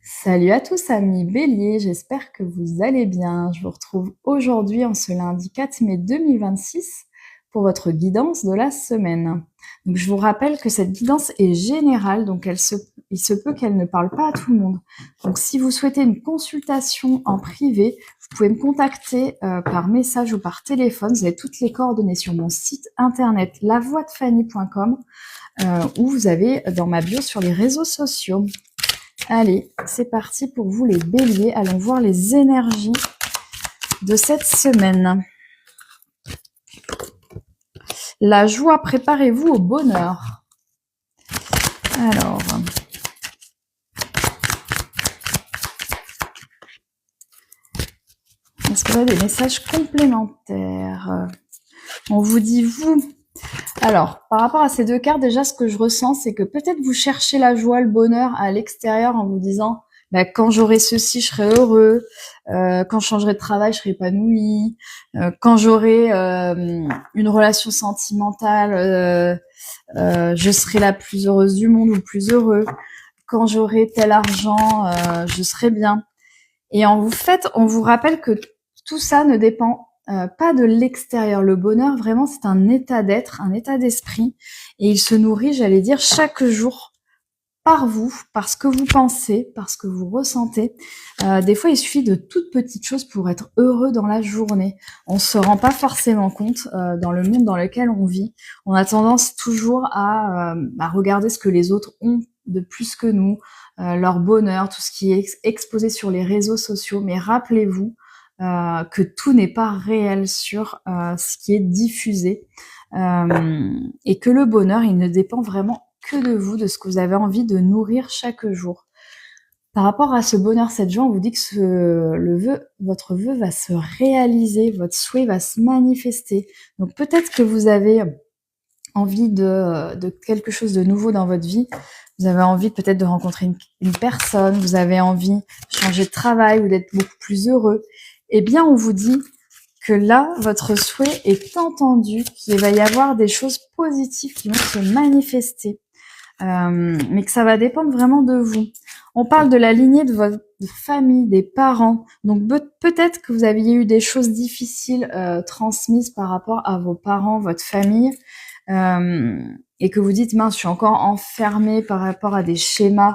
Salut à tous amis Bélier, j'espère que vous allez bien. Je vous retrouve aujourd'hui en ce lundi 4 mai 2026 pour votre guidance de la semaine. Donc je vous rappelle que cette guidance est générale, donc il se peut qu'elle ne parle pas à tout le monde. Donc si vous souhaitez une consultation en privé, vous pouvez me contacter par message ou par téléphone. Vous avez toutes les coordonnées sur mon site internet lavoixdefanny.com ou vous avez dans ma bio sur les réseaux sociaux. Allez, c'est parti pour vous les béliers. Allons voir les énergies de cette semaine. La joie, préparez-vous au bonheur. Alors, est-ce qu'on a des messages complémentaires? On vous dit vous. Alors, par rapport à ces deux cartes, déjà, ce que je ressens, c'est que peut-être vous cherchez la joie, le bonheur à l'extérieur en vous disant quand j'aurai ceci, je serai heureux. Quand je changerai de travail, je serai épanouie. Quand j'aurai une relation sentimentale, je serai la plus heureuse du monde ou le plus heureux. Quand j'aurai tel argent, je serai bien. Et en fait, on vous rappelle que tout ça ne dépend pas de l'extérieur. Le bonheur, vraiment, c'est un état d'être, un état d'esprit. Et il se nourrit, j'allais dire, chaque jour par vous, par ce que vous pensez, par ce que vous ressentez. Des fois, il suffit de toutes petites choses pour être heureux dans la journée. On se rend pas forcément compte dans le monde dans lequel on vit. On a tendance toujours à regarder ce que les autres ont de plus que nous, leur bonheur, tout ce qui est exposé sur les réseaux sociaux. Mais rappelez-vous que tout n'est pas réel sur ce qui est diffusé et que le bonheur, il ne dépend vraiment que de vous, de ce que vous avez envie de nourrir chaque jour. Par rapport à ce bonheur, cette joie, on vous dit que votre vœu va se réaliser, votre souhait va se manifester. Donc peut-être que vous avez envie de quelque chose de nouveau dans votre vie. Vous avez envie peut-être de rencontrer une personne, vous avez envie de changer de travail ou d'être beaucoup plus heureux. Eh bien, on vous dit que là, votre souhait est entendu, qu'il va y avoir des choses positives qui vont se manifester. Mais que ça va dépendre vraiment de vous. On parle de la lignée de votre famille, des parents. Donc peut-être que vous aviez eu des choses difficiles transmises par rapport à vos parents, votre famille, et que vous dites mince, je suis encore enfermée par rapport à des schémas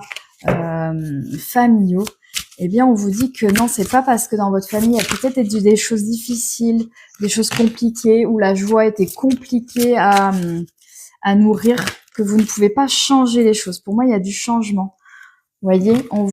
familiaux. Eh bien, on vous dit que non, c'est pas parce que dans votre famille, il y a peut-être eu des choses difficiles, des choses compliquées, où la joie était compliquée à nourrir, que vous ne pouvez pas changer les choses. Pour moi, il y a du changement. Vous voyez,